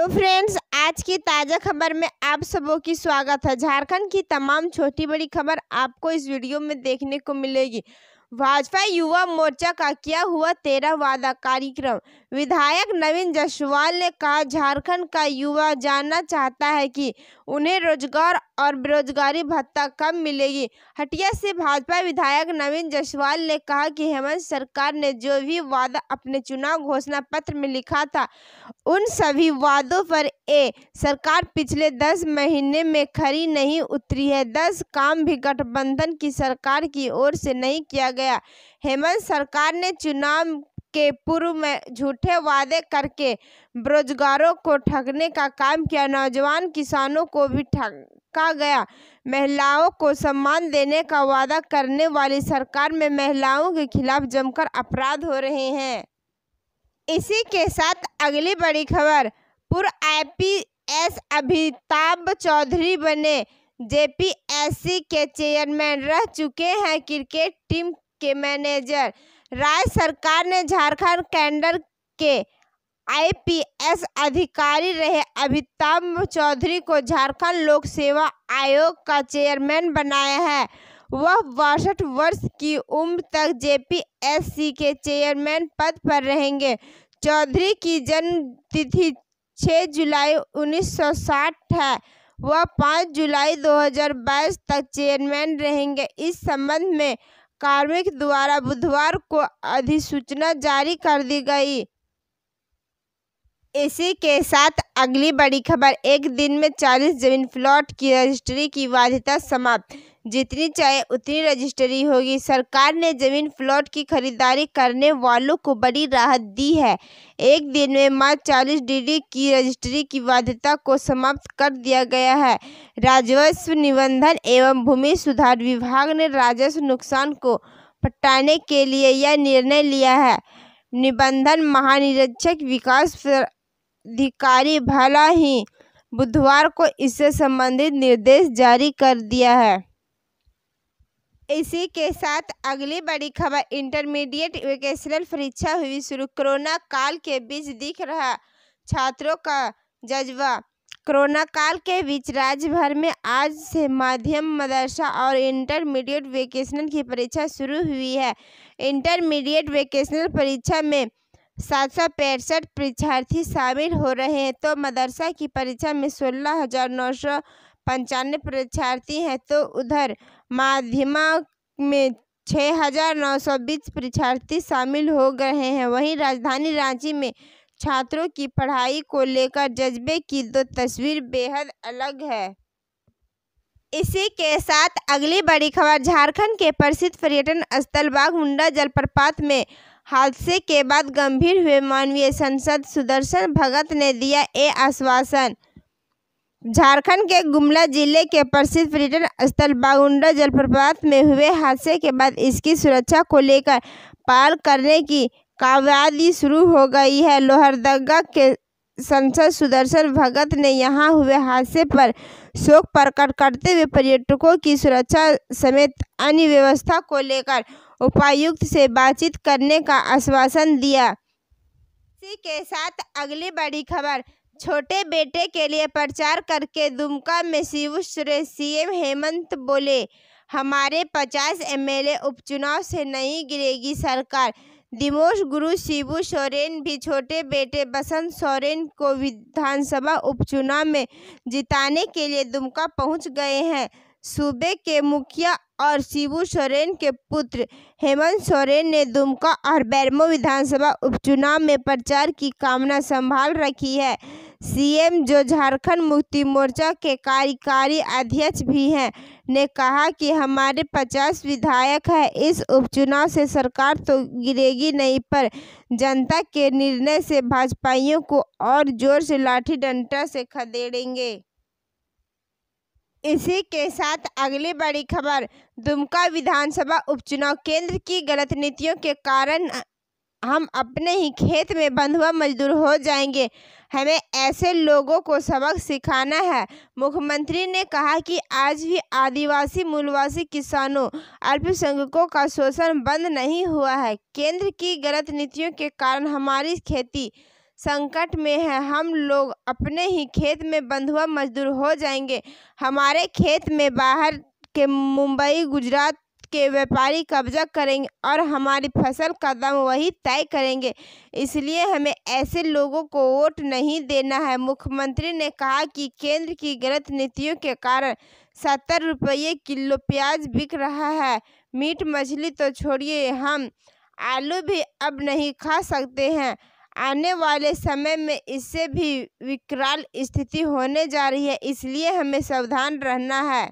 Hello friends, आज की ताज़ा खबर में आप सबों की स्वागत है। झारखंड की तमाम छोटी बड़ी खबर आपको इस वीडियो में देखने को मिलेगी। भाजपा युवा मोर्चा का किया हुआ 13 वादा कार्यक्रम। विधायक नवीन जायसवाल ने कहा, झारखंड का युवा जानना चाहता है कि उन्हें रोजगार और बेरोजगारी भत्ता कब मिलेगी। हटिया से भाजपा विधायक नवीन जायसवाल ने कहा कि हेमंत सरकार ने जो भी वादा अपने चुनाव घोषणा पत्र में लिखा था, उन सभी वादों पर सरकार पिछले 10 महीने में खरी नहीं उतरी है। 10 काम भी गठबंधन की सरकार की ओर से नहीं किया गया। हेमंत सरकार ने चुनाव के पूर्व में झूठे वादे करके बेरोजगारों को ठगने का काम किया। नौजवान किसानों को भी ठगा गया। महिलाओं को सम्मान देने का वादा करने वाली सरकार में महिलाओं के खिलाफ जमकर अपराध हो रहे हैं। इसी के साथ अगली बड़ी खबर, पूर्व आईपीएस अमिताभ चौधरी बने जेपीएससी के चेयरमैन, रह चुके हैं क्रिकेट टीम के मैनेजर। राज्य सरकार ने झारखंड कैडर के आईपीएस अधिकारी रहे अमिताभ चौधरी को झारखंड लोक सेवा आयोग का चेयरमैन बनाया है। वह 62 वर्ष की उम्र तक जेपीएससी के चेयरमैन पद पर रहेंगे। चौधरी की जन्म तिथि 6 जुलाई 1960 है। वह 5 जुलाई 2022 तक चेयरमैन रहेंगे। इस संबंध में कार्मिक द्वारा बुधवार को अधिसूचना जारी कर दी गई। इसी के साथ अगली बड़ी खबर, एक दिन में 40 जमीन प्लॉट की रजिस्ट्री की वैधता समाप्त। जितनी चाहे उतनी रजिस्ट्री होगी। सरकार ने जमीन प्लॉट की खरीदारी करने वालों को बड़ी राहत दी है। एक दिन में मात्र 40 डीडी की रजिस्ट्री की वैधता को समाप्त कर दिया गया है। राजस्व निबंधन एवं भूमि सुधार विभाग ने राजस्व नुकसान को पटाने के लिए यह निर्णय लिया है। निबंधन महानिरीक्षक विकास अधिकारी भला ही बुधवार को इससे संबंधित निर्देश जारी कर दिया है। इसी के साथ अगली बड़ी खबर, इंटरमीडिएट वोकेशनल परीक्षा हुई शुरू। कोरोना काल के बीच दिख रहा छात्रों का जज्बा। कोरोना काल के बीच राज्य भर में आज से माध्यम, मदरसा और इंटरमीडिएट वोकेशनल की परीक्षा शुरू हुई है। इंटरमीडिएट वोकेशनल परीक्षा में 765 परीक्षार्थी शामिल हो रहे हैं, तो मदरसा की परीक्षा में 16,995 परीक्षार्थी हैं, तो उधर माध्यमा में 6,920 परीक्षार्थी शामिल हो गए हैं। वहीं राजधानी रांची में छात्रों की पढ़ाई को लेकर जज्बे की दो तस्वीर बेहद अलग है। इसी के साथ अगली बड़ी खबर, झारखंड के प्रसिद्ध पर्यटन स्थल बाघमुंडा जलप्रपात में हादसे के बाद गंभीर हुए माननीय सांसद सुदर्शन भगत ने दिया आश्वासन। झारखंड के गुमला जिले के प्रसिद्ध पर्यटन स्थल बाघमुंडा जलप्रपात में हुए हादसे के बाद इसकी सुरक्षा को लेकर पहल करने की कार्यवाही शुरू हो गई है। लोहरदगा के सांसद सुदर्शन भगत ने यहां हुए हादसे पर शोक प्रकट करते हुए पर्यटकों की सुरक्षा समेत अन्य व्यवस्था को लेकर उपायुक्त से बातचीत करने का आश्वासन दिया। इसी के साथ अगली बड़ी खबर, छोटे बेटे के लिए प्रचार करके दुमका में शिबू सोरेन। सीएम हेमंत बोले, हमारे 50 एमएलए उपचुनाव से नहीं गिरेगी सरकार। दिवोश गुरु शिबू सोरेन भी छोटे बेटे बसंत सोरेन को विधानसभा उपचुनाव में जिताने के लिए दुमका पहुंच गए हैं। सूबे के मुखिया और शिबू सोरेन के पुत्र हेमंत सोरेन ने दुमका और बेरमो विधानसभा उपचुनाव में प्रचार की कामना संभाल रखी है। सीएम, जो झारखंड मुक्ति मोर्चा के कार्यकारी अध्यक्ष भी हैं, ने कहा कि हमारे 50 विधायक हैं। इस उपचुनाव से सरकार तो गिरेगी नहीं, पर जनता के निर्णय से भाजपाइयों को और जोर से लाठी डंडा से खदेड़ेंगे। इसी के साथ अगली बड़ी खबर, दुमका विधानसभा उपचुनाव, केंद्र की गलत नीतियों के कारण हम अपने ही खेत में बंधुआ मजदूर हो जाएंगे। हमें ऐसे लोगों को सबक सिखाना है। मुख्यमंत्री ने कहा कि आज भी आदिवासी, मूलवासी किसानों, अल्पसंख्यकों का शोषण बंद नहीं हुआ है। केंद्र की गलत नीतियों के कारण हमारी खेती संकट में है। हम लोग अपने ही खेत में बंधुआ मजदूर हो जाएंगे। हमारे खेत में बाहर के मुंबई गुजरात के व्यापारी कब्जा करेंगे और हमारी फसल का दाम वही तय करेंगे। इसलिए हमें ऐसे लोगों को वोट नहीं देना है। मुख्यमंत्री ने कहा कि केंद्र की गलत नीतियों के कारण 70 रुपये किलो प्याज बिक रहा है। मीट मछली तो छोड़िए, हम आलू भी अब नहीं खा सकते हैं। आने वाले समय में इससे भी विकराल स्थिति होने जा रही है, इसलिए हमें सावधान रहना है।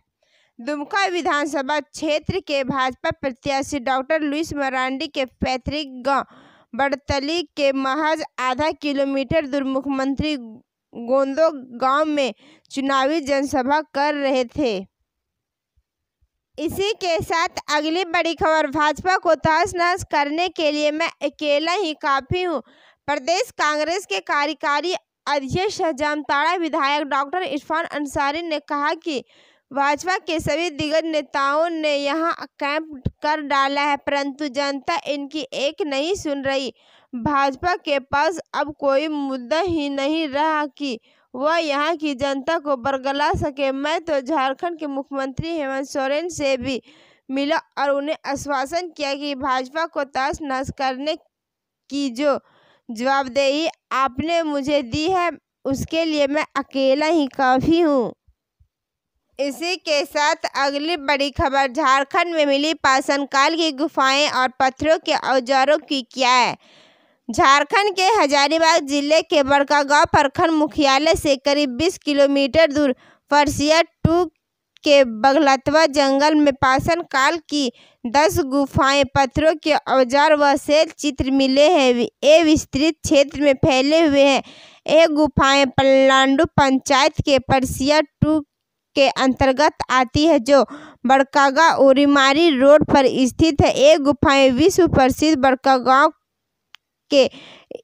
दुमका विधानसभा क्षेत्र के भाजपा प्रत्याशी डॉक्टर लुइस मरांडी के पैतृक गांव बड़तली के महज आधा किलोमीटर दूर मुख्यमंत्री गोंदो गांव में चुनावी जनसभा कर रहे थे। इसी के साथ अगली बड़ी खबर, भाजपा को तहस-नहस करने के लिए मैं अकेला ही काफी हूं। प्रदेश कांग्रेस के कार्यकारी अध्यक्ष जामताड़ा विधायक डॉक्टर इरफान अंसारी ने कहा कि भाजपा के सभी दिग्गज नेताओं ने यहां कैंप कर डाला है, परंतु जनता इनकी एक नहीं सुन रही। भाजपा के पास अब कोई मुद्दा ही नहीं रहा कि वह यहां की जनता को बरगला सके। मैं तो झारखंड के मुख्यमंत्री हेमंत सोरेन से भी मिला और उन्हें आश्वासन किया कि भाजपा को तहस-नहस करने की जो जवाबदेही आपने मुझे दी है, उसके लिए मैं अकेला ही काफी हूं। इसी के साथ अगली बड़ी खबर, झारखंड में मिली पाषाणकाल की गुफाएं और पत्थरों के औजारों की क्या है। झारखंड के हजारीबाग जिले के बड़कागांव प्रखंड मुख्यालय से करीब 20 किलोमीटर दूर फरसिया 2 के बगलतवा जंगल में पाषाण काल की 10 गुफाएं, पत्थरों के औजार व शैल चित्र मिले हैं। ये विस्तृत क्षेत्र में फैले हुए हैं। ये गुफाएं पलांडू पंचायत के फरसिया 2 के अंतर्गत आती है, जो बड़कागांव उरीमारी रोड पर स्थित है। ये गुफाएं विश्व प्रसिद्ध बड़कागांव के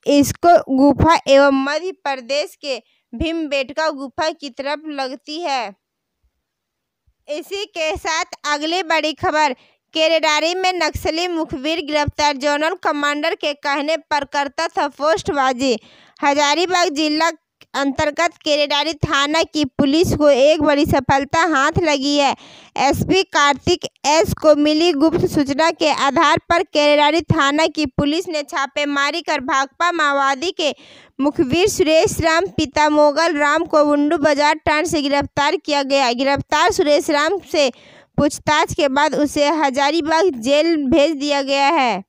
इसको गुफा एवं मध्य प्रदेश के भीमबेटका गुफा की तरफ लगती है। इसी के साथ अगली बड़ी खबर, केरेडारी में नक्सली मुखबिर गिरफ्तार, जोनल कमांडर के कहने पर करता था पोस्टबाजी। हजारीबाग जिला अंतर्गत केरेडारी थाना की पुलिस को एक बड़ी सफलता हाथ लगी है। एसपी कार्तिक एस को मिली गुप्त सूचना के आधार पर केरेडारी थाना की पुलिस ने छापेमारी कर भाकपा माओवादी के मुखबिर सुरेश राम पिता मोगल राम को बुंडू बाजार टांड से गिरफ्तार किया गया। गिरफ्तार सुरेश राम से पूछताछ के बाद उसे हजारीबाग जेल भेज दिया गया है।